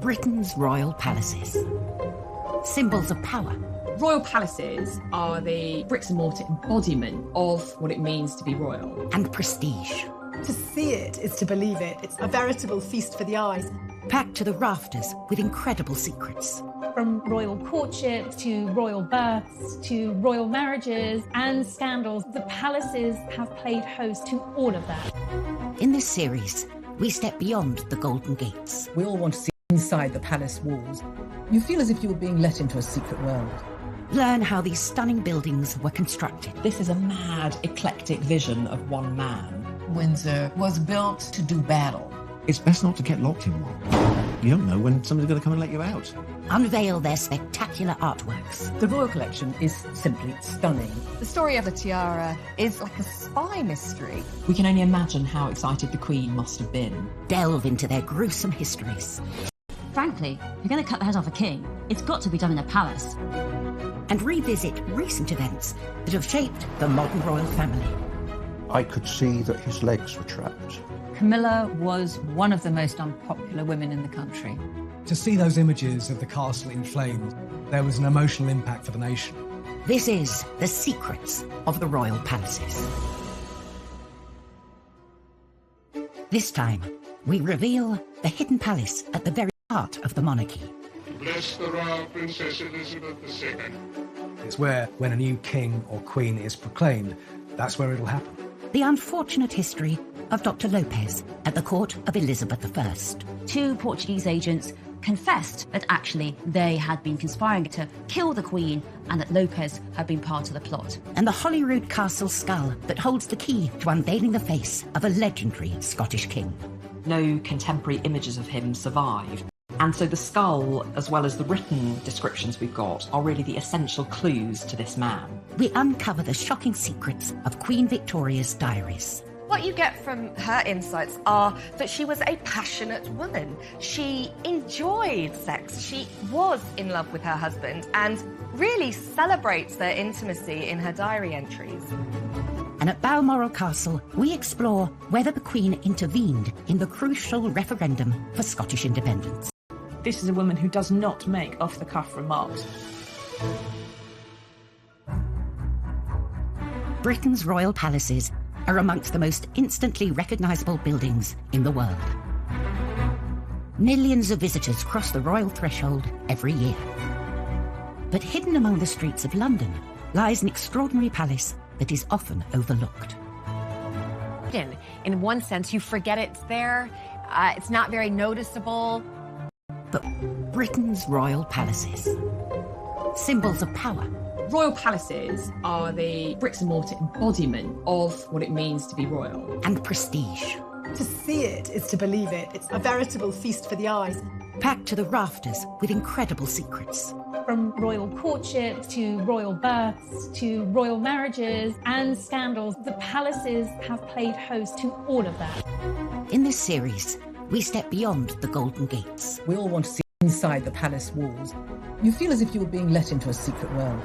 Britain's royal palaces. Symbols of power. Royal palaces are the bricks and mortar embodiment of what it means to be royal. And prestige. To see it is to believe it. It's a veritable feast for the eyes. Packed to the rafters with incredible secrets. From royal courtships to royal births to royal marriages and scandals, the palaces have played host to all of that. In this series, we step beyond the Golden Gates. We all want to see inside the palace walls. You feel as if you were being let into a secret world. Learn how these stunning buildings were constructed. This is a mad, eclectic vision of one man. Windsor was built to do battle. It's best not to get locked in one. You don't know when somebody's going to come and let you out. Unveil their spectacular artworks. The royal collection is simply stunning. The story of the tiara is like a spy mystery. We can only imagine how excited the Queen must have been. Delve into their gruesome histories. Frankly, if you're going to cut the head off a king, it's got to be done in a palace. And revisit recent events that have shaped the modern royal family. I could see that his legs were trapped. Camilla was one of the most unpopular women in the country. To see those images of the castle in flames, there was an emotional impact for the nation. This is the secrets of the royal palaces. This time, we reveal the hidden palace at the very heart of the monarchy. Bless the royal Princess Elizabeth II. It's where, when a new king or queen is proclaimed, that's where it'll happen. The unfortunate history of Dr. Lopez at the court of Elizabeth I. 2 Portuguese agents confessed that actually they had been conspiring to kill the Queen and that Lopez had been part of the plot. And the Holyrood Castle skull that holds the key to unveiling the face of a legendary Scottish king. No contemporary images of him survive. And so the skull, as well as the written descriptions we've got, are really the essential clues to this man. We uncover the shocking secrets of Queen Victoria's diaries. What you get from her insights are that she was a passionate woman. She enjoyed sex. She was in love with her husband and really celebrates their intimacy in her diary entries. And at Balmoral Castle, we explore whether the Queen intervened in the crucial referendum for Scottish independence. This is a woman who does not make off-the-cuff remarks. Britain's royal palaces are amongst the most instantly recognisable buildings in the world. Millions of visitors cross the royal threshold every year. But hidden among the streets of London lies an extraordinary palace that is often overlooked. In one sense, you forget it's there. It's not very noticeable. But Britain's royal palaces. Symbols of power. Royal palaces are the bricks and mortar embodiment of what it means to be royal. And prestige. To see it is to believe it. It's a veritable feast for the eyes. Packed to the rafters with incredible secrets. From royal courtships to royal births to royal marriages and scandals, the palaces have played host to all of that. In this series, we step beyond the Golden Gates. We all want to see inside the palace walls. You feel as if you were being let into a secret world.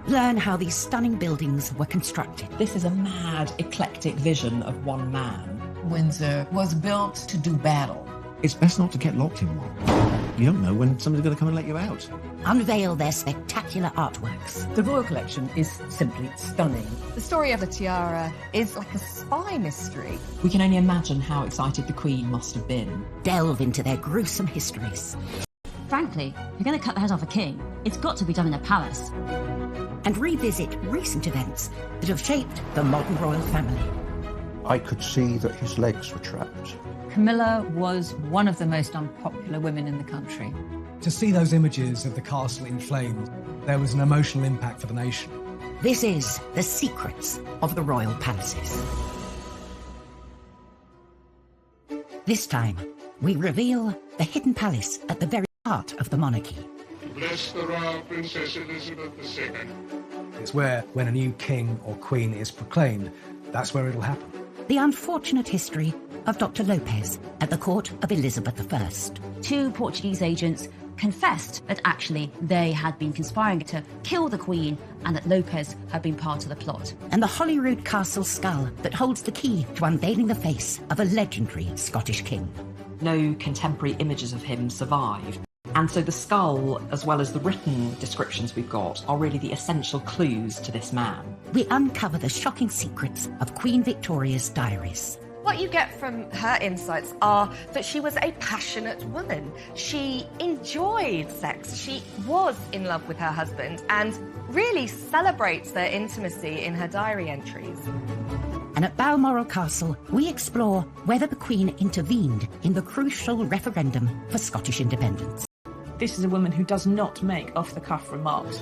Learn how these stunning buildings were constructed. This is a mad, eclectic vision of one man. Windsor was built to do battle. It's best not to get locked in one. You don't know when somebody's going to come and let you out. Unveil their spectacular artworks. The royal collection is simply stunning. The story of the tiara is like a spy mystery. We can only imagine how excited the Queen must have been. Delve into their gruesome histories. Frankly, if you're going to cut the head off a king, it's got to be done in a palace. And revisit recent events that have shaped the modern royal family. I could see that his legs were trapped. Camilla was one of the most unpopular women in the country. To see those images of the castle in flames, there was an emotional impact for the nation. This is the secrets of the royal palaces. This time, we reveal the hidden palace at the very heart of the monarchy. Bless the royal Princess Elizabeth II. It's where, when a new king or queen is proclaimed, that's where it'll happen. The unfortunate history of Dr. Lopez at the court of Elizabeth I. 2 Portuguese agents confessed that actually they had been conspiring to kill the Queen and that Lopez had been part of the plot. And the Holyrood Castle skull that holds the key to unveiling the face of a legendary Scottish king. no contemporary images of him survive. And so the skull, as well as the written descriptions we've got, are really the essential clues to this man. We uncover the shocking secrets of Queen Victoria's diaries. What you get from her insights are that she was a passionate woman. She enjoyed sex. She was in love with her husband and really celebrates their intimacy in her diary entries. And at Balmoral Castle, we explore whether the Queen intervened in the crucial referendum for Scottish independence. This is a woman who does not make off-the-cuff remarks.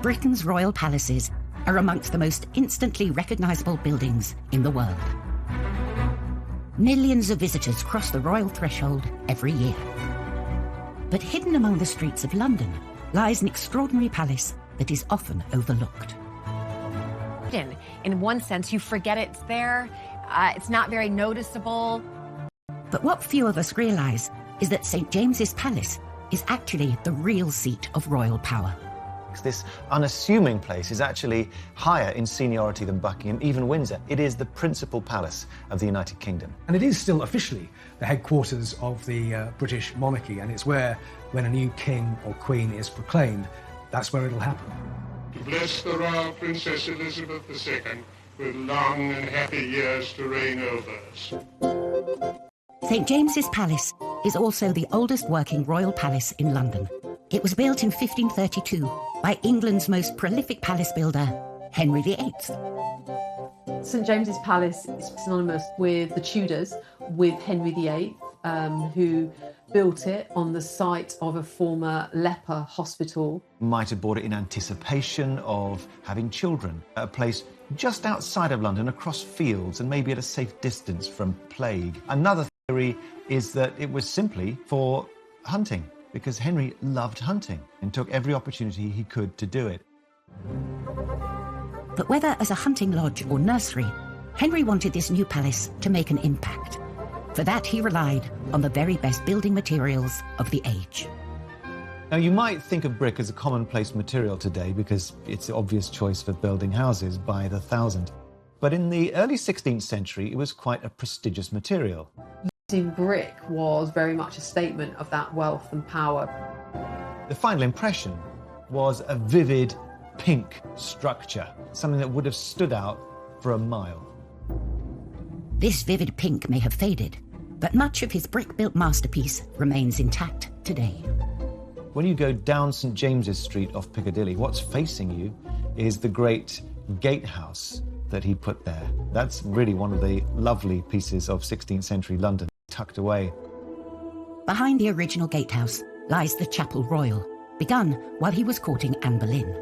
Britain's royal palaces are amongst the most instantly recognisable buildings in the world. Millions of visitors cross the royal threshold every year. But hidden among the streets of London lies an extraordinary palace that is often overlooked. In one sense, you forget it's there. It's not very noticeable. But what few of us realise is that St James's Palace is actually the real seat of royal power. This unassuming place is actually higher in seniority than Buckingham, even Windsor. It is the principal palace of the United Kingdom. And it is still officially the headquarters of the British monarchy, and it's where, when a new king or queen is proclaimed, that's where it'll happen. To bless the royal Princess Elizabeth II with long and happy years to reign over us. St James's Palace is also the oldest working royal palace in London. It was built in 1532 by England's most prolific palace builder, Henry VIII. St James's Palace is synonymous with the Tudors, with Henry VIII, who built it on the site of a former leper hospital. Might have bought it in anticipation of having children, a place just outside of London, across fields and maybe at a safe distance from plague. Another theory is that it was simply for hunting, because Henry loved hunting and took every opportunity he could to do it. But whether as a hunting lodge or nursery, Henry wanted this new palace to make an impact. For that, he relied on the very best building materials of the age. Now, you might think of brick as a commonplace material today because it's the obvious choice for building houses by the thousand. But in the early 16th century, it was quite a prestigious material. Using brick was very much a statement of that wealth and power. The final impression was a vivid pink structure, something that would have stood out for a mile. This vivid pink may have faded, but much of his brick-built masterpiece remains intact today. When you go down St James's Street off Piccadilly, what's facing you is the great gatehouse that he put there. That's really one of the lovely pieces of 16th century London, tucked away. Behind the original gatehouse lies the Chapel Royal, begun while he was courting Anne Boleyn.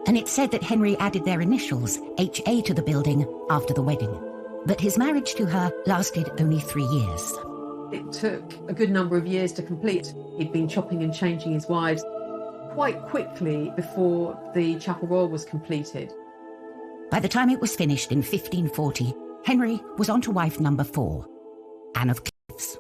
And it's said that Henry added their initials, HA, to the building after the wedding. But his marriage to her lasted only 3 years. It took a good number of years to complete. He'd been chopping and changing his wives quite quickly before the Chapel Royal was completed. By the time it was finished in 1540, Henry was on to wife number 4, Anne of Cleves.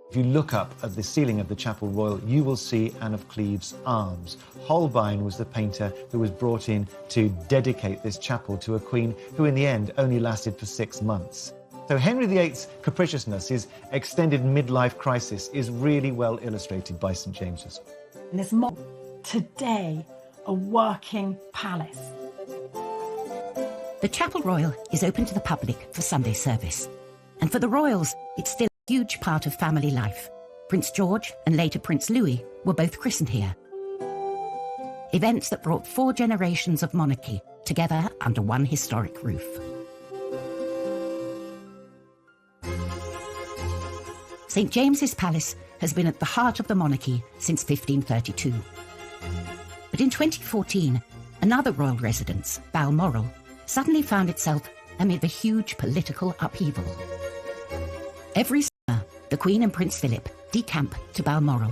If you look up at the ceiling of the Chapel Royal, you will see Anne of Cleves' arms. Holbein was the painter who was brought in to dedicate this chapel to a queen who in the end only lasted for 6 months. So Henry VIII's capriciousness, his extended midlife crisis, is really well illustrated by St James's. And there's more today, a working palace. The Chapel Royal is open to the public for Sunday service. And for the royals, it's still a huge part of family life. Prince George and later Prince Louis were both christened here. Events that brought 4 generations of monarchy together under one historic roof. St James's Palace has been at the heart of the monarchy since 1532. But in 2014, another royal residence, Balmoral, suddenly found itself amid a huge political upheaval. Every summer, the Queen and Prince Philip decamp to Balmoral,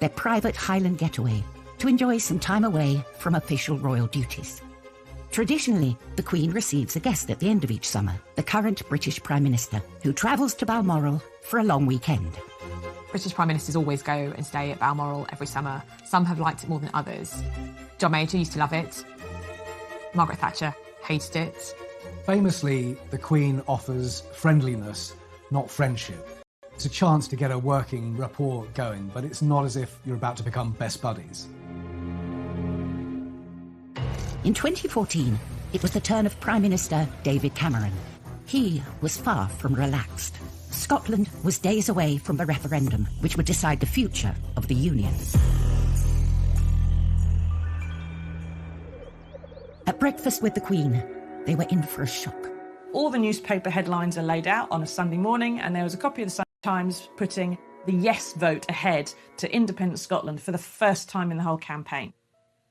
their private Highland getaway, to enjoy some time away from official royal duties. Traditionally, the Queen receives a guest at the end of each summer, the current British Prime Minister, who travels to Balmoral for a long weekend. British Prime Ministers always go and stay at Balmoral every summer. Some have liked it more than others. John Major used to love it. Margaret Thatcher hated it. Famously, the Queen offers friendliness, not friendship. It's a chance to get a working rapport going, but it's not as if you're about to become best buddies. In 2014, it was the turn of Prime Minister David Cameron. He was far from relaxed. Scotland was days away from the referendum, which would decide the future of the Union. At breakfast with the Queen, they were in for a shock. All the newspaper headlines are laid out on a Sunday morning, and there was a copy of the Sunday Times putting the yes vote ahead to independent Scotland for the first time in the whole campaign.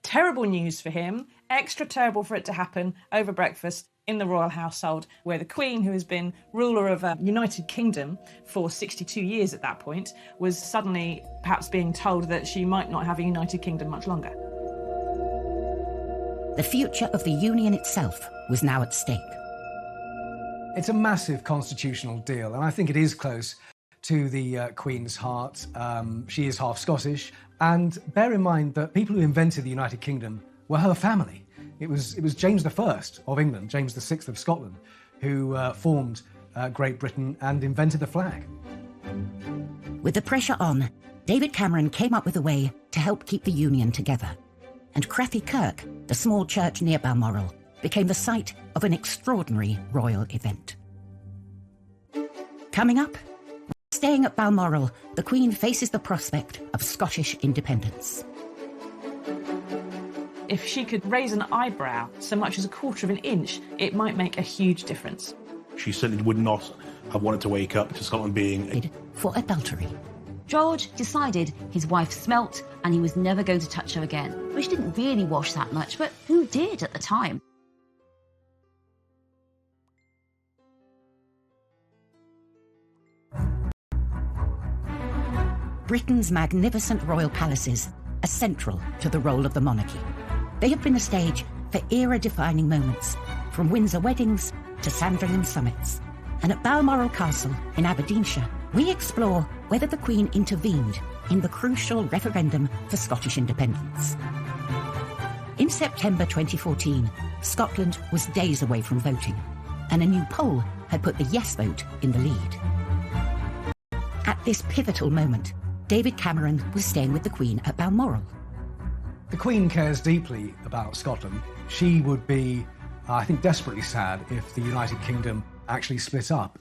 Terrible news for him, extra terrible for it to happen over breakfast in the royal household, where the Queen, who has been ruler of a United Kingdom for 62 years at that point, was suddenly perhaps being told that she might not have a United Kingdom much longer. The future of the Union itself was now at stake. It's a massive constitutional deal, and I think it is close to the Queen's heart. She is half Scottish, and bear in mind that people who invented the United Kingdom were her family. It was James I of England, James VI of Scotland, who formed Great Britain and invented the flag. With the pressure on, David Cameron came up with a way to help keep the Union together. And Crathy Kirk, the small church near Balmoral, became the site of an extraordinary royal event. Coming up, staying at Balmoral, the Queen faces the prospect of Scottish independence. If she could raise an eyebrow so much as a quarter of an inch, it might make a huge difference. She certainly would not have wanted to wake up to Scotland being... For adultery. George decided his wife smelt and he was never going to touch her again, which didn't really wash that much, but who did at the time? Britain's magnificent royal palaces are central to the role of the monarchy. They have been a stage for era-defining moments, from Windsor weddings to Sandringham summits. And at Balmoral Castle in Aberdeenshire, we explore whether the Queen intervened in the crucial referendum for Scottish independence. In September 2014, Scotland was days away from voting, and a new poll had put the yes vote in the lead. At this pivotal moment, David Cameron was staying with the Queen at Balmoral. The Queen cares deeply about Scotland. She would be, I think, desperately sad if the United Kingdom actually split up.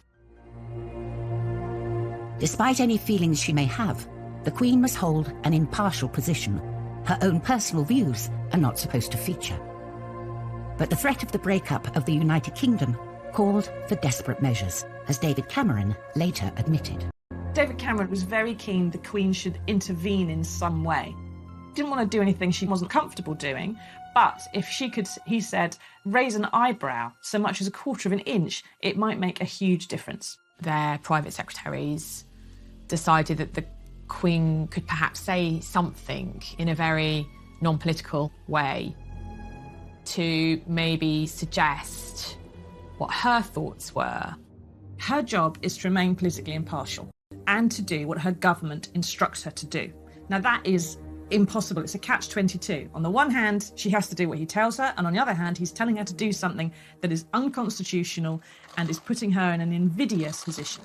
Despite any feelings she may have, the Queen must hold an impartial position. Her own personal views are not supposed to feature. But the threat of the breakup of the United Kingdom called for desperate measures, as David Cameron later admitted. David Cameron was very keen the Queen should intervene in some way. Didn't want to do anything she wasn't comfortable doing, but if she could, he said, raise an eyebrow so much as a quarter of an inch, it might make a huge difference. Their private secretaries decided that the Queen could perhaps say something in a very non-political way to maybe suggest what her thoughts were. Her job is to remain politically impartial and to do what her government instructs her to do. Now that is impossible. It's a catch-22. On the one hand, she has to do what he tells her, and on the other hand, he's telling her to do something that is unconstitutional and is putting her in an invidious position.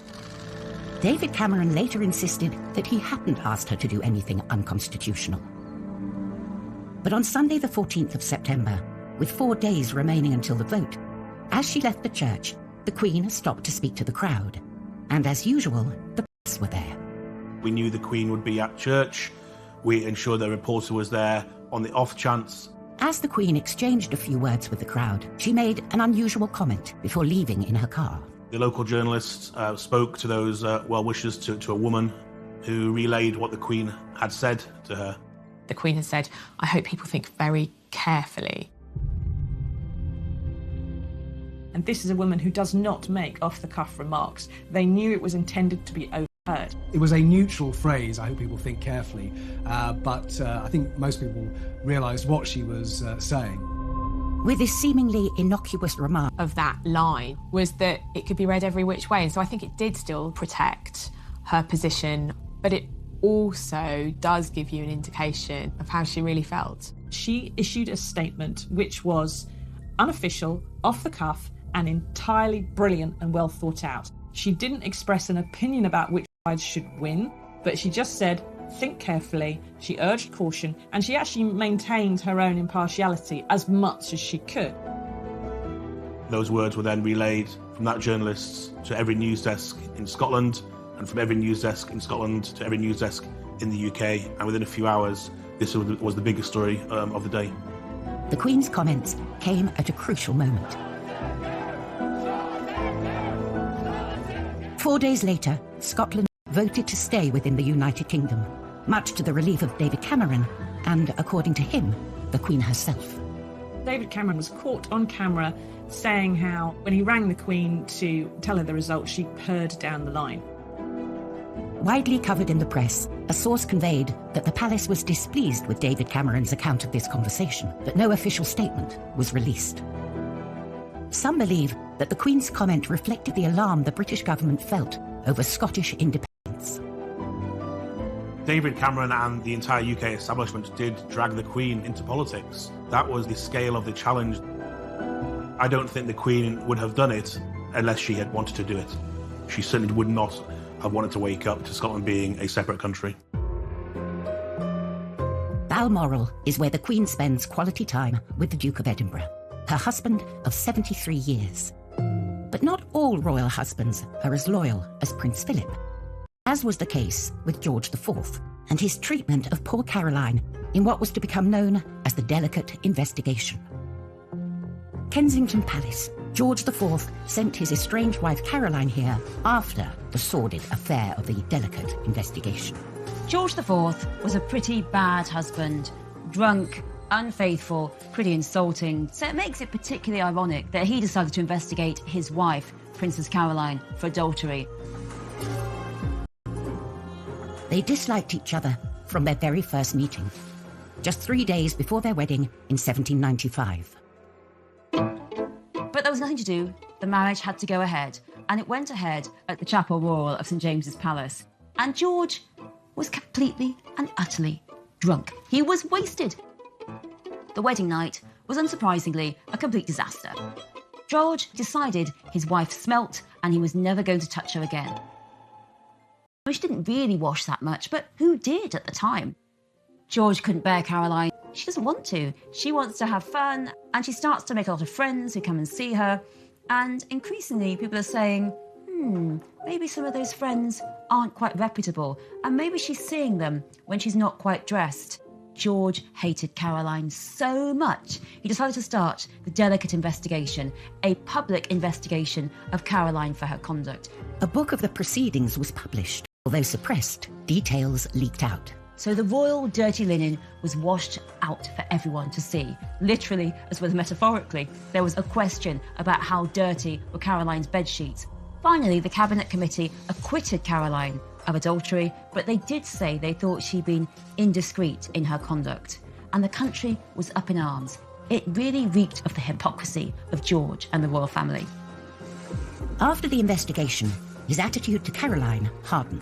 David Cameron later insisted that he hadn't asked her to do anything unconstitutional. But on Sunday the 14th of September, with 4 days remaining until the vote, as she left the church, the Queen stopped to speak to the crowd. And as usual, the press were there. We knew the Queen would be at church. We ensured the reporter was there on the off chance. As the Queen exchanged a few words with the crowd, she made an unusual comment before leaving in her car. The local journalists spoke to those well-wishers to a woman who relayed what the Queen had said to her. The Queen had said, "I hope people think very carefully." And this is a woman who does not make off-the-cuff remarks. They knew it was intended to be overheard. It was a neutral phrase, I hope people think carefully, but I think most people realised what she was saying. With this seemingly innocuous remark of that line was that it could be read every which way. And so I think it did still protect her position, but it also does give you an indication of how she really felt. She issued a statement which was unofficial, off the cuff, and entirely brilliant and well thought out. She didn't express an opinion about which side should win, but she just said, think carefully, she urged caution, and she actually maintained her own impartiality as much as she could. Those words were then relayed from that journalist to every news desk in Scotland, and from every news desk in Scotland to every news desk in the UK, and within a few hours, this was the biggest story of the day. The Queen's comments came at a crucial moment. 4 days later, Scotland voted to stay within the United Kingdom, much to the relief of David Cameron and, according to him, the Queen herself. David Cameron was caught on camera saying how, when he rang the Queen to tell her the result, she purred down the line. Widely covered in the press, a source conveyed that the palace was displeased with David Cameron's account of this conversation, but no official statement was released. Some believe that the Queen's comment reflected the alarm the British government felt over Scottish independence. David Cameron and the entire UK establishment did drag the Queen into politics. That was the scale of the challenge. I don't think the Queen would have done it unless she had wanted to do it. She certainly would not have wanted to wake up to Scotland being a separate country. Balmoral is where the Queen spends quality time with the Duke of Edinburgh, her husband of 73 years. But not all royal husbands are as loyal as Prince Philip, as was the case with George IV and his treatment of poor Caroline in what was to become known as the Delicate Investigation. Kensington Palace. George IV sent his estranged wife Caroline here after the sordid affair of the Delicate Investigation. George IV was a pretty bad husband, drunk, unfaithful, pretty insulting, so it makes it particularly ironic that he decided to investigate his wife, Princess Caroline, for adultery. They disliked each other from their very first meeting, just 3 days before their wedding in 1795. But there was nothing to do. The marriage had to go ahead, and it went ahead at the Chapel Royal of St James's Palace. And George was completely and utterly drunk. He was wasted. The wedding night was unsurprisingly a complete disaster. George decided his wife smelt and he was never going to touch her again. She didn't really wash that much, but who did at the time? George couldn't bear Caroline. She doesn't want to. She wants to have fun, and she starts to make a lot of friends who come and see her. And increasingly, people are saying, maybe some of those friends aren't quite reputable, and maybe she's seeing them when she's not quite dressed. George hated Caroline so much, he decided to start the Delicate Investigation, a public investigation of Caroline for her conduct. A book of the proceedings was published. Although suppressed, details leaked out. So the royal dirty linen was washed out for everyone to see. Literally, as well as metaphorically, there was a question about how dirty were Caroline's bedsheets. Finally, the Cabinet Committee acquitted Caroline of adultery, but they did say they thought she'd been indiscreet in her conduct. And the country was up in arms. It really reeked of the hypocrisy of George and the royal family. After the investigation, his attitude to Caroline hardened.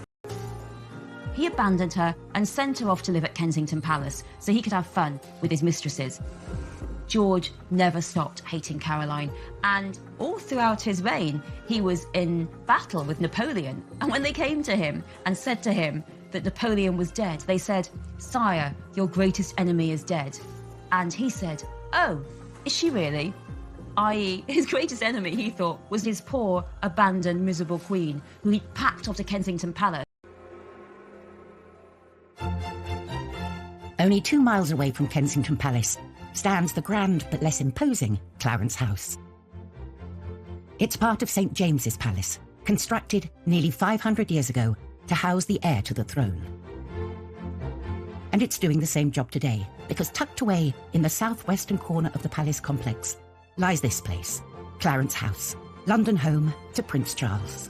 He abandoned her and sent her off to live at Kensington Palace so he could have fun with his mistresses. George never stopped hating Caroline, and all throughout his reign, he was in battle with Napoleon. And when they came to him and said to him that Napoleon was dead, they said, "Sire, your greatest enemy is dead." And he said, "Oh, is she really?" i.e. his greatest enemy, he thought, was his poor, abandoned, miserable queen, who he'd packed off to Kensington Palace. Only 2 miles away from Kensington Palace stands the grand but less imposing Clarence House. It's part of St James's Palace, constructed nearly 500 years ago to house the heir to the throne. And it's doing the same job today, because tucked away in the southwestern corner of the palace complex lies this place, Clarence House, London home to Prince Charles.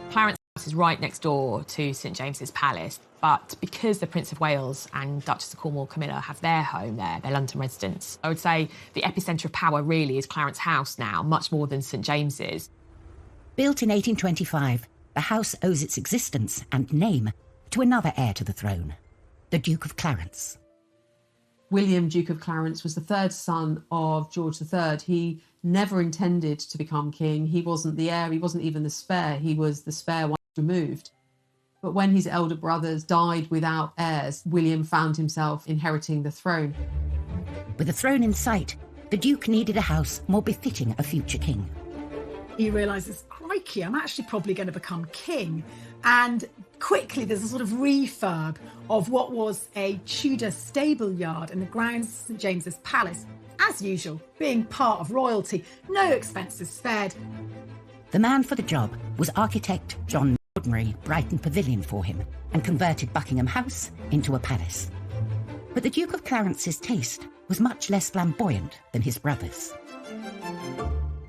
Clarence House is right next door to St James's Palace, but because the Prince of Wales and Duchess of Cornwall Camilla have their home there, their London residence, I would say the epicentre of power really is Clarence House now, much more than St James's. Built in 1825, the house owes its existence and name to another heir to the throne, the Duke of Clarence. William, Duke of Clarence, was the third son of George III. He never intended to become king. He wasn't the heir, he wasn't even the spare, he was the spare one removed. But when his elder brothers died without heirs, William found himself inheriting the throne. With the throne in sight, the Duke needed a house more befitting a future king. He realises, crikey, I'm actually probably going to become king. And quickly there's a sort of refurb of what was a Tudor stable yard in the grounds of St James's Palace. As usual, being part of royalty, no expenses spared. The man for the job was architect John Ordinary Brighton Pavilion for him and converted Buckingham House into a palace. But the Duke of Clarence's taste was much less flamboyant than his brother's.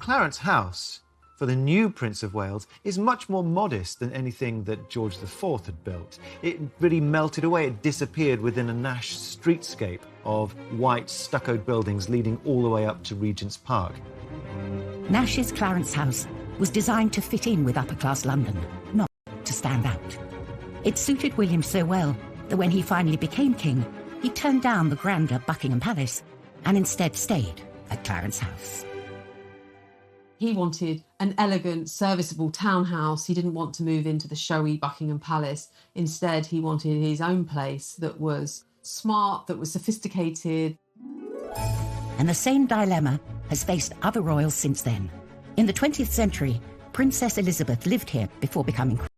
Clarence House, for the new Prince of Wales, is much more modest than anything that George IV had built. It really melted away, it disappeared within a Nash streetscape of white stuccoed buildings leading all the way up to Regent's Park. Nash's Clarence House was designed to fit in with upper-class London, not to stand out. It suited William so well that when he finally became king, he turned down the grander Buckingham Palace and instead stayed at Clarence House. He wanted an elegant, serviceable townhouse. He didn't want to move into the showy Buckingham Palace. Instead, he wanted his own place that was smart, that was sophisticated. And the same dilemma has faced other royals since then. In the 20th century, Princess Elizabeth lived here before becoming queen.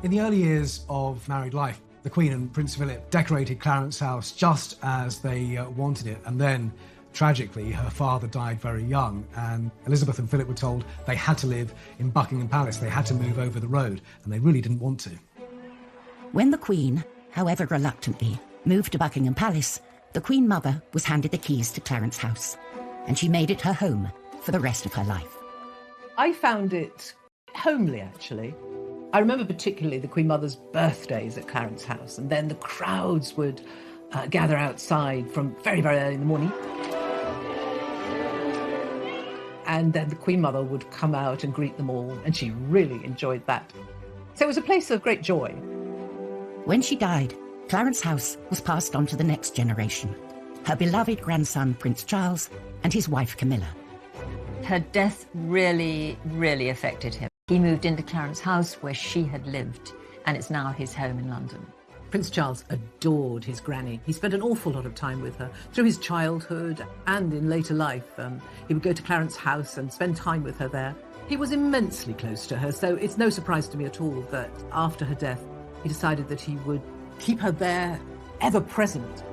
In the early years of married life, the Queen and Prince Philip decorated Clarence House just as they wanted it, and then tragically, her father died very young, and Elizabeth and Philip were told they had to live in Buckingham Palace. They had to move over the road, and they really didn't want to. When the Queen, however reluctantly, moved to Buckingham Palace, the Queen Mother was handed the keys to Clarence House, and she made it her home for the rest of her life. I found it homely, actually. I remember particularly the Queen Mother's birthdays at Clarence House, and then the crowds would gather outside from very, very early in the morning. And then the Queen Mother would come out and greet them all, and she really enjoyed that. So it was a place of great joy. When she died, Clarence House was passed on to the next generation, her beloved grandson Prince Charles and his wife Camilla. Her death really, really affected him. He moved into Clarence House where she had lived, and it's now his home in London. Prince Charles adored his granny. He spent an awful lot of time with her through his childhood and in later life. He would go to Clarence House and spend time with her there. He was immensely close to her, so it's no surprise to me at all that after her death, he decided that he would keep her there, ever present.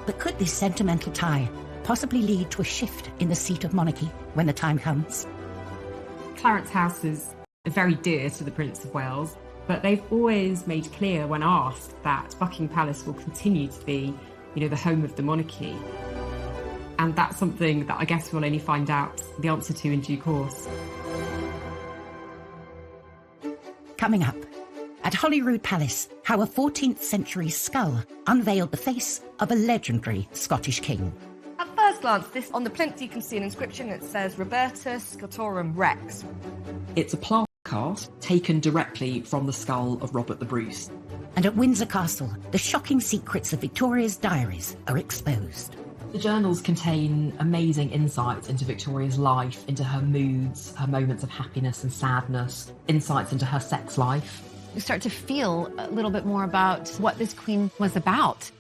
But could this sentimental tie possibly lead to a shift in the seat of monarchy when the time comes? Clarence House is very dear to the Prince of Wales, but they've always made clear when asked that Buckingham Palace will continue to be, the home of the monarchy. And that's something that I guess we'll only find out the answer to in due course. Coming up, at Holyrood Palace, how a 14th century skull unveiled the face of a legendary Scottish king. At first glance, on the plinth you can see an inscription that says Robertus Scotorum Rex. It's a plaster cast taken directly from the skull of Robert the Bruce. And at Windsor Castle, the shocking secrets of Victoria's diaries are exposed. The journals contain amazing insights into Victoria's life, into her moods, her moments of happiness and sadness, insights into her sex life. You start to feel a little bit more about what this queen was about.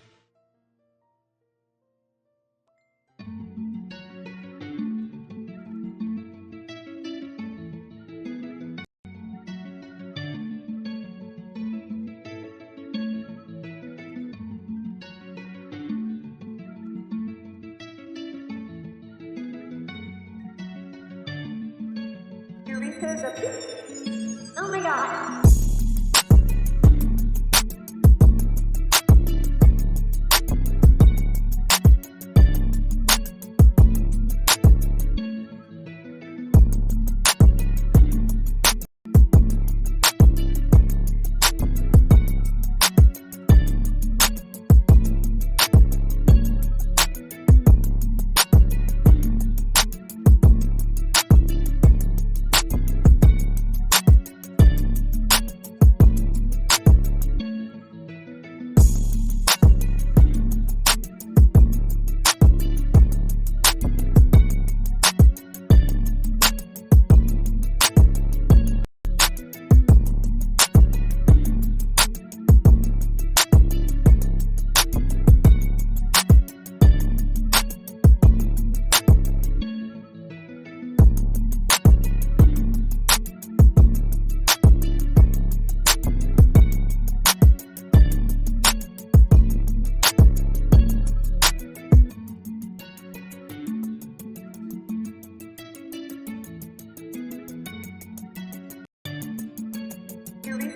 Oh my god.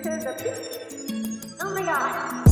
to the beach. Oh my god.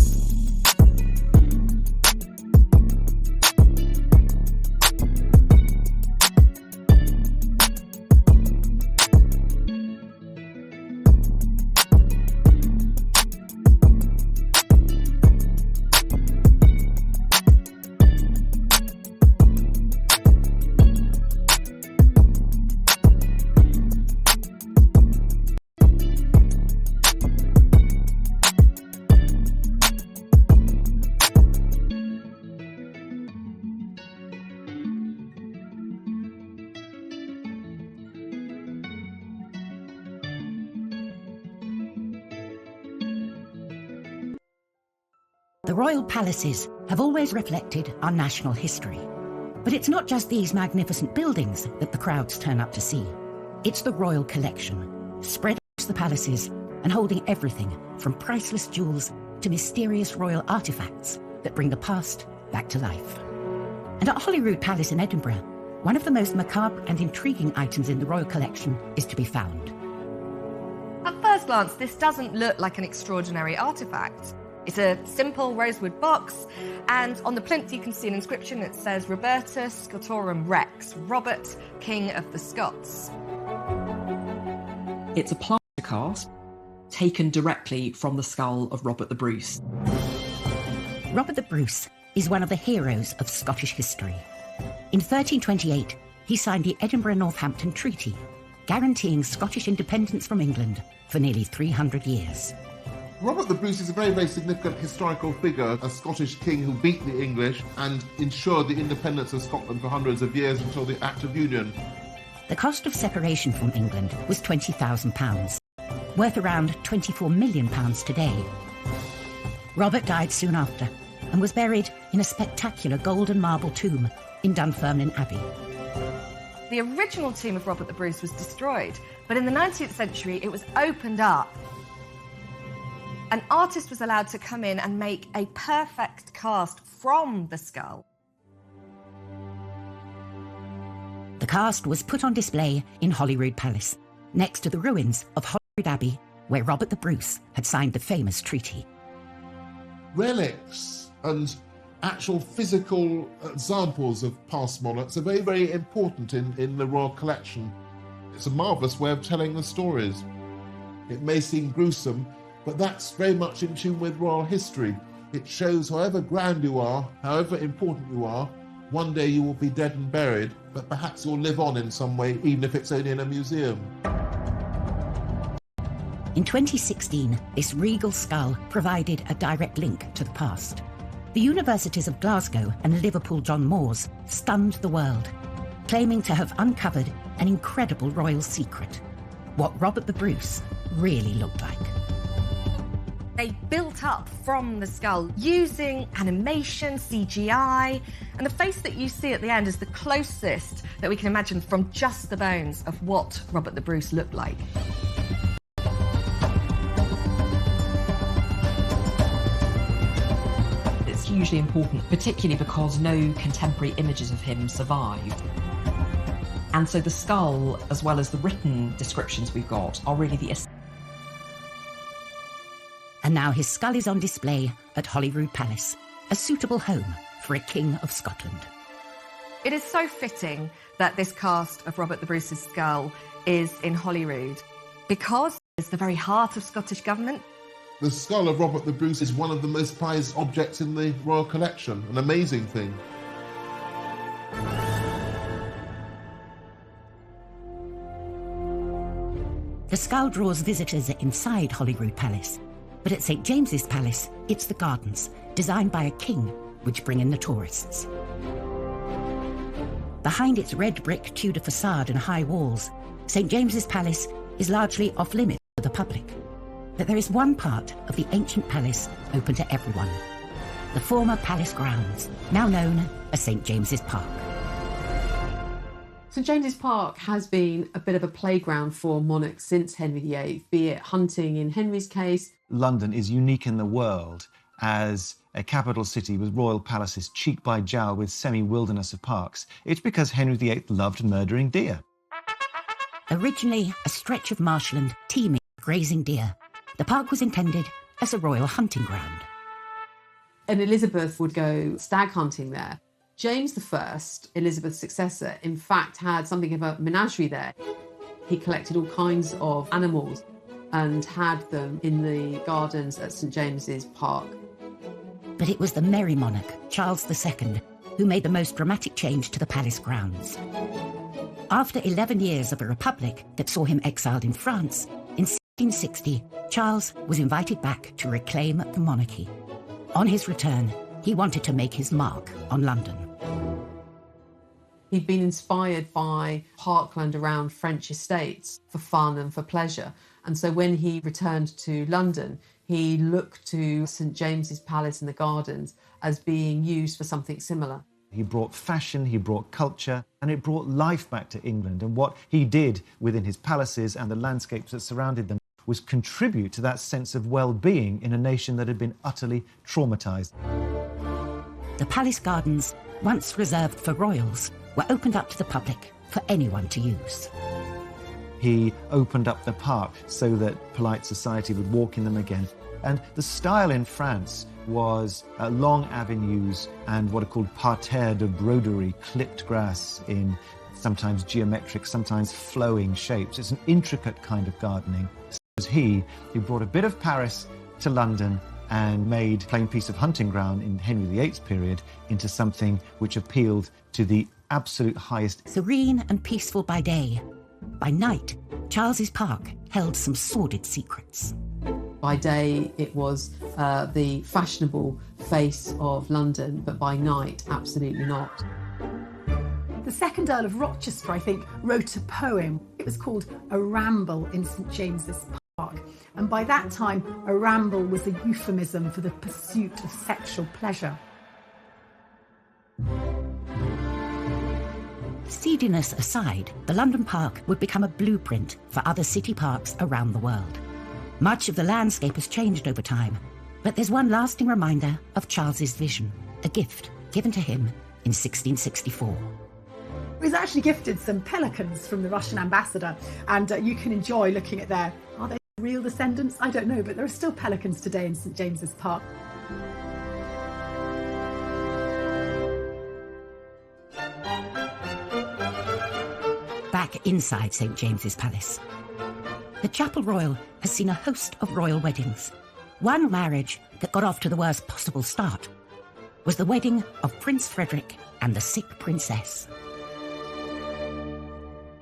The royal palaces have always reflected our national history. But it's not just these magnificent buildings that the crowds turn up to see. It's the royal collection, spread across the palaces and holding everything from priceless jewels to mysterious royal artifacts that bring the past back to life. And at Holyrood Palace in Edinburgh, one of the most macabre and intriguing items in the royal collection is to be found. At first glance, this doesn't look like an extraordinary artifact. It's a simple rosewood box, and on the plinth you can see an inscription that says Robertus Scotorum Rex, Robert, King of the Scots. It's a plaster cast taken directly from the skull of Robert the Bruce. Robert the Bruce is one of the heroes of Scottish history. In 1328, he signed the Edinburgh-Northampton Treaty, guaranteeing Scottish independence from England for nearly 300 years. Robert the Bruce is a very, very significant historical figure, a Scottish king who beat the English and ensured the independence of Scotland for hundreds of years until the Act of Union. The cost of separation from England was £20,000, worth around £24 million today. Robert died soon after and was buried in a spectacular golden marble tomb in Dunfermline Abbey. The original tomb of Robert the Bruce was destroyed, but in the 19th century it was opened up. An artist was allowed to come in and make a perfect cast from the skull. The cast was put on display in Holyrood Palace, next to the ruins of Holyrood Abbey, where Robert the Bruce had signed the famous treaty. Relics and actual physical examples of past monarchs are very, very important in the royal collection. It's a marvellous way of telling the stories. It may seem gruesome, but that's very much in tune with royal history. It shows however grand you are, however important you are, one day you will be dead and buried, but perhaps you'll live on in some way, even if it's only in a museum. In 2016, this regal skull provided a direct link to the past. The universities of Glasgow and Liverpool John Moores stunned the world, claiming to have uncovered an incredible royal secret, what Robert the Bruce really looked like. They built up from the skull using animation, CGI, and the face that you see at the end is the closest that we can imagine from just the bones of what Robert the Bruce looked like. It's hugely important, particularly because no contemporary images of him survived. And so the skull, as well as the written descriptions we've got, are really the essence. And now his skull is on display at Holyrood Palace, a suitable home for a King of Scotland. It is so fitting that this cast of Robert the Bruce's skull is in Holyrood, because it's the very heart of Scottish government. The skull of Robert the Bruce is one of the most prized objects in the royal collection, an amazing thing. The skull draws visitors inside Holyrood Palace, but at St James's Palace, it's the gardens, designed by a king, which bring in the tourists. Behind its red brick Tudor facade and high walls, St James's Palace is largely off-limits to the public. But there is one part of the ancient palace open to everyone, the former palace grounds, now known as St James's Park. St James's Park has been a bit of a playground for monarchs since Henry VIII, be it hunting in Henry's case. London is unique in the world as a capital city with royal palaces cheek by jowl with semi-wilderness of parks. It's because Henry VIII loved murdering deer. Originally a stretch of marshland teeming with grazing deer, The park was intended as a royal hunting ground. And Elizabeth would go stag hunting there. James I, Elizabeth's successor, in fact had something of a menagerie there. He collected all kinds of animals and had them in the gardens at St James's Park. But it was the merry monarch, Charles II, who made the most dramatic change to the palace grounds. After 11 years of a republic that saw him exiled in France, in 1660, Charles was invited back to reclaim the monarchy. On his return, he wanted to make his mark on London. He'd been inspired by parkland around French estates for fun and for pleasure. And so when he returned to London, he looked to St James's Palace and the gardens as being used for something similar. He brought fashion, he brought culture, and it brought life back to England. And what he did within his palaces and the landscapes that surrounded them was contribute to that sense of well-being in a nation that had been utterly traumatised. The palace gardens, once reserved for royals, were opened up to the public for anyone to use. He opened up the park so that polite society would walk in them again. And the style in France was long avenues and what are called parterres de broderie, clipped grass in sometimes geometric, sometimes flowing shapes. It's an intricate kind of gardening. So it was he who brought a bit of Paris to London and made a plain piece of hunting ground in Henry VIII's period into something which appealed to the absolute highest. Serene and peaceful by day, by night, Charles's Park held some sordid secrets. By day, it was the fashionable face of London, but by night, absolutely not. The second Earl of Rochester, I think, wrote a poem. It was called A Ramble in St James's Park. And by that time, a ramble was a euphemism for the pursuit of sexual pleasure. Seediness aside, the London Park would become a blueprint for other city parks around the world. Much of the landscape has changed over time, but there's one lasting reminder of Charles's vision, a gift given to him in 1664. He was actually gifted some pelicans from the Russian ambassador, and you can enjoy looking at their, are they real descendants? I don't know, but there are still pelicans today in St James's Park. Back inside St James's Palace, the Chapel Royal has seen a host of royal weddings. One marriage that got off to the worst possible start was the wedding of Prince Frederick and the sick princess.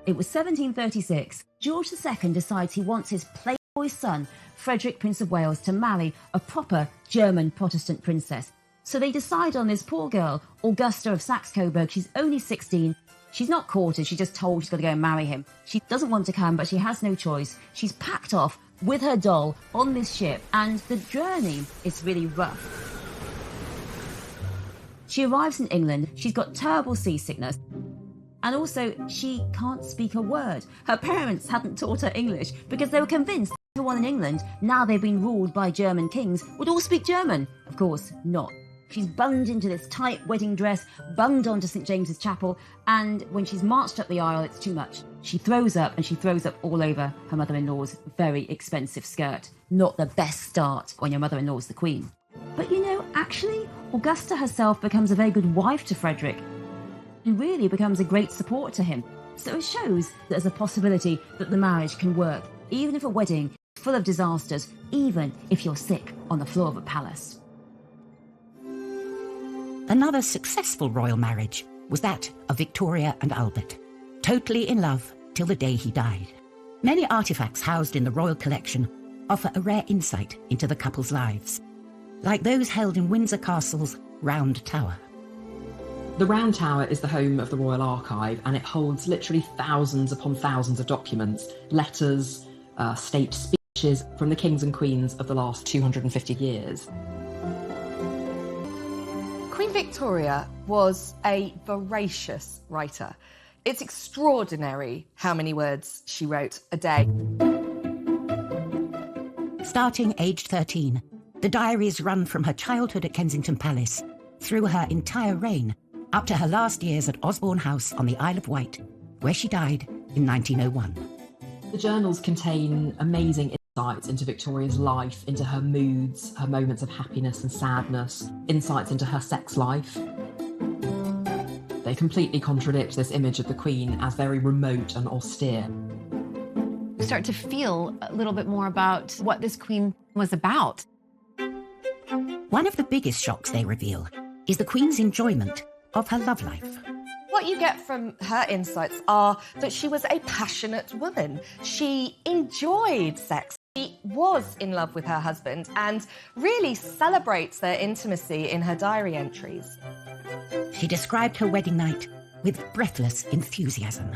It was 1736. George II decides he wants his playboy son, Frederick, Prince of Wales, to marry a proper German Protestant princess. So they decide on this poor girl, Augusta of Saxe-Coburg. She's only 16. She's not courted, she's just told she's got to go and marry him. She doesn't want to come, but she has no choice. She's packed off with her doll on this ship, and the journey is really rough. She arrives in England, she's got terrible seasickness, and also she can't speak a word. Her parents hadn't taught her English because they were convinced everyone in England, now they've been ruled by German kings, would all speak German. Of course not. She's bunged into this tight wedding dress, bunged onto St James's Chapel, and when she's marched up the aisle, it's too much. She throws up, and she throws up all over her mother-in-law's very expensive skirt. Not the best start when your mother-in-law's the Queen. But you know, actually, Augusta herself becomes a very good wife to Frederick, and really becomes a great support to him. So it shows that there's a possibility that the marriage can work, even if a wedding is full of disasters, even if you're sick on the floor of a palace. Another successful royal marriage was that of Victoria and Albert, totally in love till the day he died. Many artefacts housed in the royal collection offer a rare insight into the couple's lives, like those held in Windsor Castle's Round Tower. The Round Tower is the home of the Royal Archive, and it holds literally thousands upon thousands of documents, letters, state speeches from the kings and queens of the last 250 years. Queen Victoria was a voracious writer. It's extraordinary how many words she wrote a day. Starting aged 13, the diaries run from her childhood at Kensington Palace through her entire reign up to her last years at Osborne House on the Isle of Wight, where she died in 1901. The journals contain amazing insights into Victoria's life, into her moods, her moments of happiness and sadness, insights into her sex life. They completely contradict this image of the Queen as very remote and austere. You start to feel a little bit more about what this Queen was about. One of the biggest shocks they reveal is the Queen's enjoyment of her love life. What you get from her insights are that she was a passionate woman. She enjoyed sex. She was in love with her husband and really celebrates their intimacy in her diary entries. She described her wedding night with breathless enthusiasm.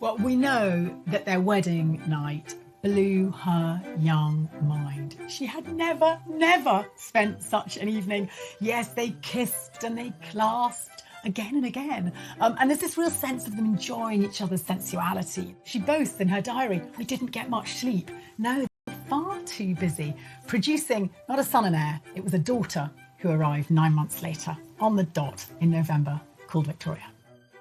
Well, we know that their wedding night blew her young mind. She had never spent such an evening. Yes, they kissed and they clasped again and again. And there's this real sense of them enjoying each other's sensuality. She boasts in her diary, "We didn't get much sleep." No, they were far too busy producing not a son and heir, it was a daughter who arrived 9 months later on the dot in November, called Victoria.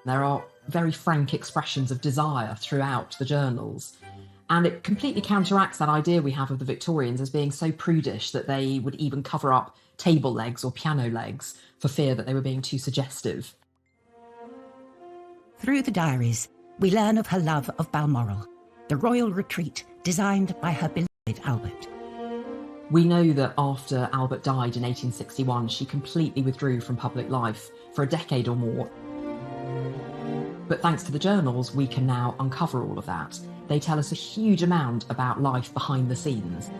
There are very frank expressions of desire throughout the journals. And it completely counteracts that idea we have of the Victorians as being so prudish that they would even cover up table legs or piano legs for fear that they were being too suggestive. Through the diaries, we learn of her love of Balmoral, the royal retreat designed by her beloved Albert. We know that after Albert died in 1861, she completely withdrew from public life for a decade or more. But thanks to the journals, we can now uncover all of that. They tell us a huge amount about life behind the scenes.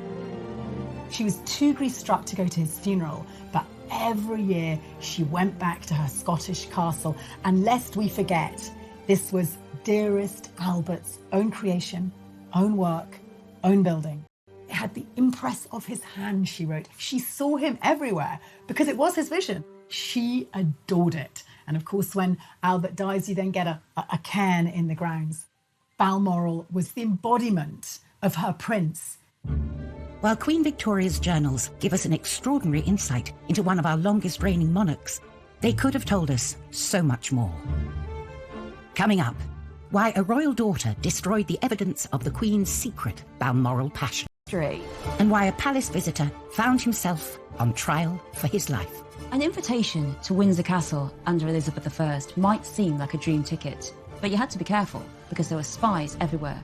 She was too grief-struck to go to his funeral, but every year she went back to her Scottish castle. And lest we forget, this was dearest Albert's own creation, own work, own building. It had the impress of his hand, she wrote. She saw him everywhere because it was his vision. She adored it. And of course, when Albert dies, you then get a cairn in the grounds. Balmoral was the embodiment of her prince. While Queen Victoria's journals give us an extraordinary insight into one of our longest reigning monarchs, they could have told us so much more. Coming up, why a royal daughter destroyed the evidence of the Queen's secret Balmoral passion. And why a palace visitor found himself on trial for his life. An invitation to Windsor Castle under Elizabeth I might seem like a dream ticket, but you had to be careful because there were spies everywhere.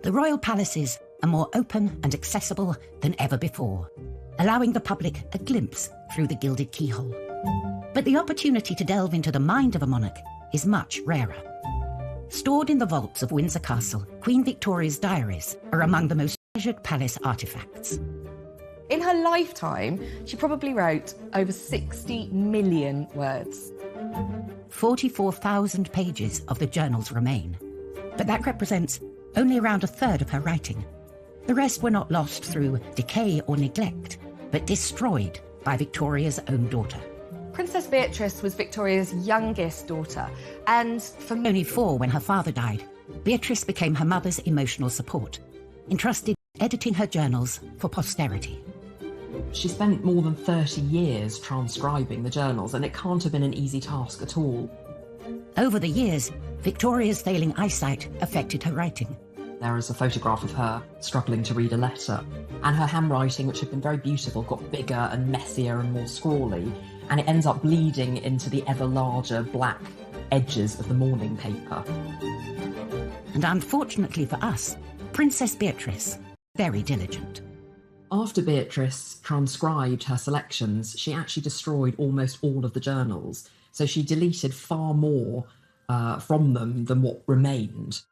The royal palaces are more open and accessible than ever before, allowing the public a glimpse through the gilded keyhole. But the opportunity to delve into the mind of a monarch is much rarer. Stored in the vaults of Windsor Castle, Queen Victoria's diaries are among the most treasured palace artefacts. In her lifetime, she probably wrote over 60 million words. 44,000 pages of the journals remain, but that represents only around a third of her writing. The rest were not lost through decay or neglect, but destroyed by Victoria's own daughter. Princess Beatrice was Victoria's youngest daughter, and for only 4 when her father died, Beatrice became her mother's emotional support, entrusted editing her journals for posterity. She spent more than 30 years transcribing the journals, and it can't have been an easy task at all. Over the years, Victoria's failing eyesight affected her writing. There is a photograph of her struggling to read a letter, and her handwriting, which had been very beautiful, got bigger and messier and more scrawly, and it ends up bleeding into the ever larger black edges of the morning paper. And unfortunately for us, Princess Beatrice, very diligent. After Beatrice transcribed her selections, she actually destroyed almost all of the journals, so she deleted far more from them than what remained.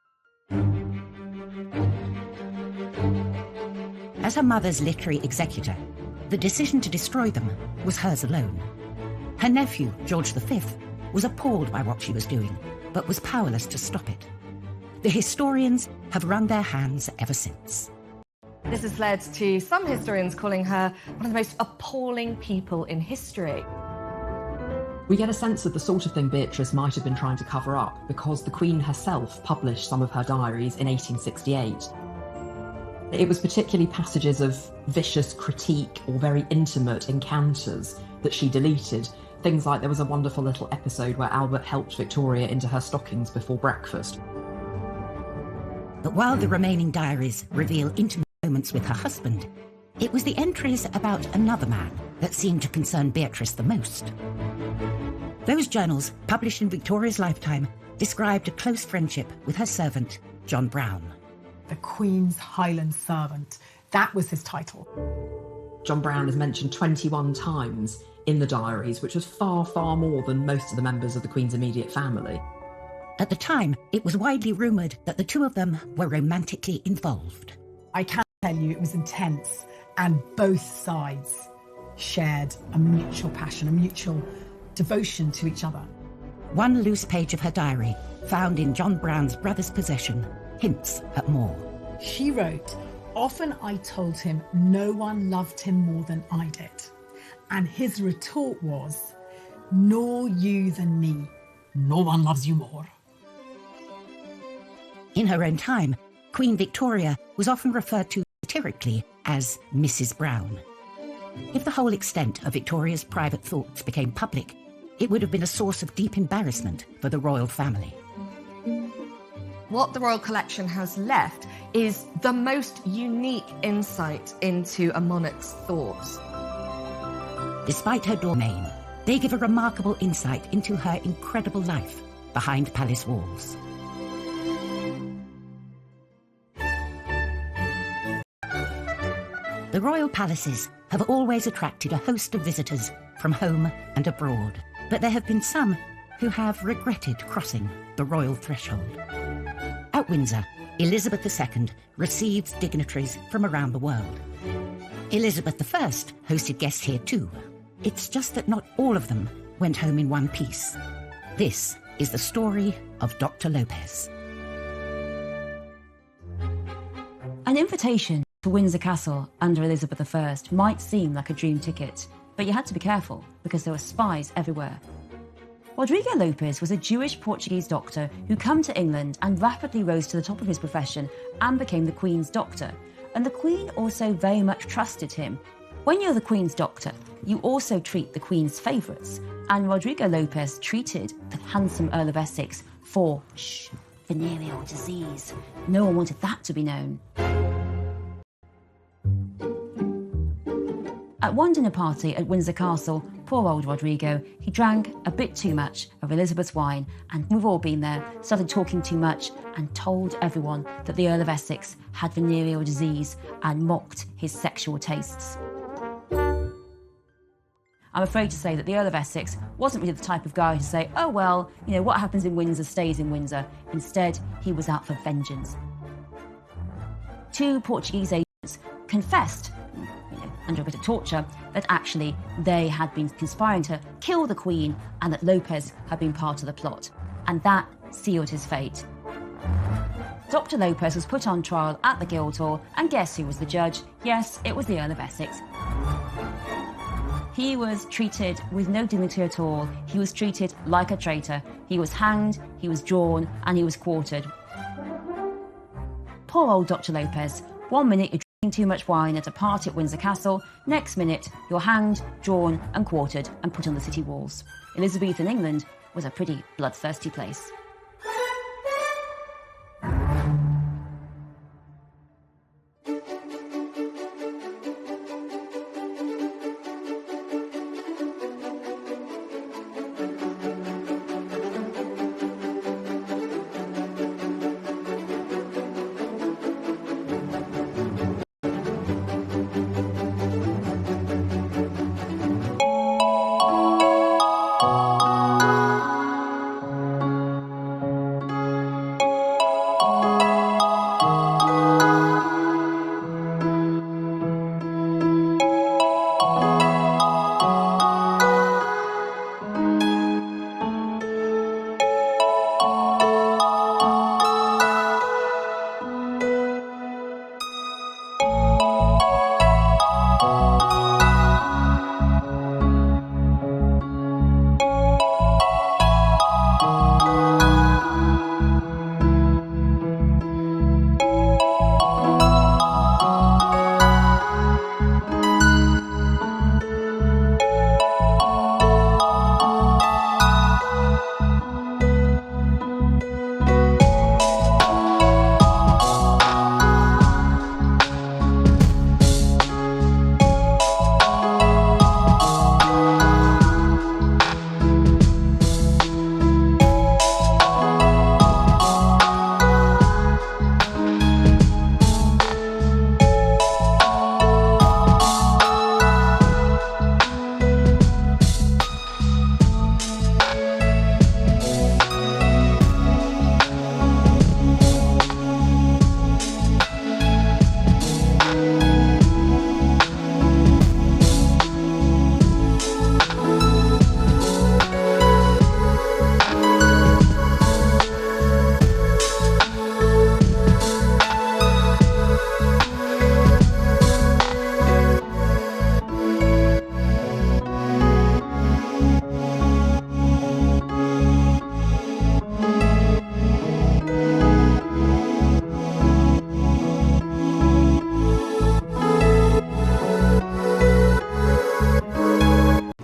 As her mother's literary executor, the decision to destroy them was hers alone. Her nephew, George V, was appalled by what she was doing, but was powerless to stop it. The historians have wrung their hands ever since. this has led to some historians calling her one of the most appalling people in history. We get a sense of the sort of thing Beatrice might have been trying to cover up because the Queen herself published some of her diaries in 1868. It was particularly passages of vicious critique or very intimate encounters that she deleted. Things like there was a wonderful little episode where Albert helped Victoria into her stockings before breakfast. But while the remaining diaries reveal intimate moments with her husband, it was the entries about another man that seemed to concern Beatrice the most. Those journals, published in Victoria's lifetime, described a close friendship with her servant, John Brown. The Queen's Highland Servant. That was his title. John Brown is mentioned 21 times in the diaries, which was far, far more than most of the members of the Queen's immediate family. At the time, it was widely rumoured that the two of them were romantically involved. I can tell you it was intense, and both sides shared a mutual passion, a mutual devotion to each other. One loose page of her diary, found in John Brown's brother's possession, hints at more. She wrote, "Often I told him no one loved him more than I did. And his retort was, nor you than me. No one loves you more." In her own time, Queen Victoria was often referred to satirically as Mrs. Brown. If the whole extent of Victoria's private thoughts became public, it would have been a source of deep embarrassment for the royal family. What the Royal Collection has left is the most unique insight into a monarch's thoughts. Despite her domain, they give a remarkable insight into her incredible life behind palace walls. The royal palaces have always attracted a host of visitors from home and abroad, but there have been some who have regretted crossing the royal threshold. At Windsor, Elizabeth II receives dignitaries from around the world. Elizabeth I hosted guests here too. It's just that not all of them went home in one piece. This is the story of Dr. Lopez. An invitation to Windsor Castle under Elizabeth I might seem like a dream ticket, but you had to be careful because there were spies everywhere. Rodrigo Lopez was a Jewish Portuguese doctor who came to England and rapidly rose to the top of his profession and became the Queen's doctor. And the Queen also very much trusted him. When you're the Queen's doctor, you also treat the Queen's favourites, and Rodrigo Lopez treated the handsome Earl of Essex for venereal disease. No one wanted that to be known. At one dinner party at Windsor Castle, poor old Rodrigo, he drank a bit too much of Elizabeth's wine, and we've all been there, started talking too much and told everyone that the Earl of Essex had venereal disease and mocked his sexual tastes. I'm afraid to say that the Earl of Essex wasn't really the type of guy to say, oh well, you know, what happens in Windsor stays in Windsor. Instead, he was out for vengeance. Two Portuguese confessed, under a bit of torture, that actually they had been conspiring to kill the Queen and that Lopez had been part of the plot. And that sealed his fate. Dr. Lopez was put on trial at the Guildhall, and guess who was the judge? Yes, it was the Earl of Essex. He was treated with no dignity at all. He was treated like a traitor. He was hanged, he was drawn, and he was quartered. Poor old Dr. Lopez. 1 minute you're drinking too much wine at a party at Windsor Castle, next minute you're hanged, drawn, and quartered and put on the city walls. Elizabethan England was a pretty bloodthirsty place.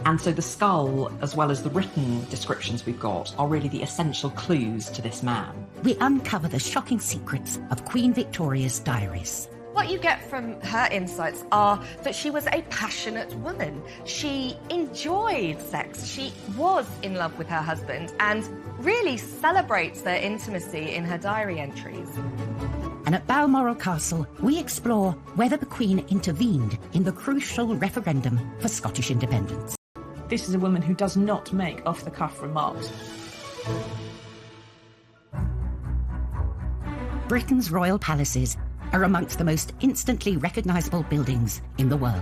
And so the skull, as well as the written descriptions we've got, are really the essential clues to this man. We uncover the shocking secrets of Queen Victoria's diaries. What you get from her insights are that she was a passionate woman. She enjoyed sex. She was in love with her husband and really celebrates their intimacy in her diary entries. And at Balmoral Castle, we explore whether the Queen intervened in the crucial referendum for Scottish independence. This is a woman who does not make off-the-cuff remarks. Britain's royal palaces are amongst the most instantly recognisable buildings in the world.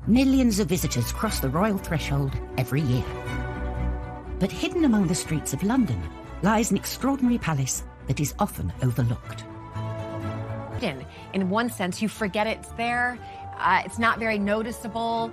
Millions of visitors cross the royal threshold every year. But hidden among the streets of London lies an extraordinary palace that is often overlooked. In one sense, you forget it's there. It's not very noticeable.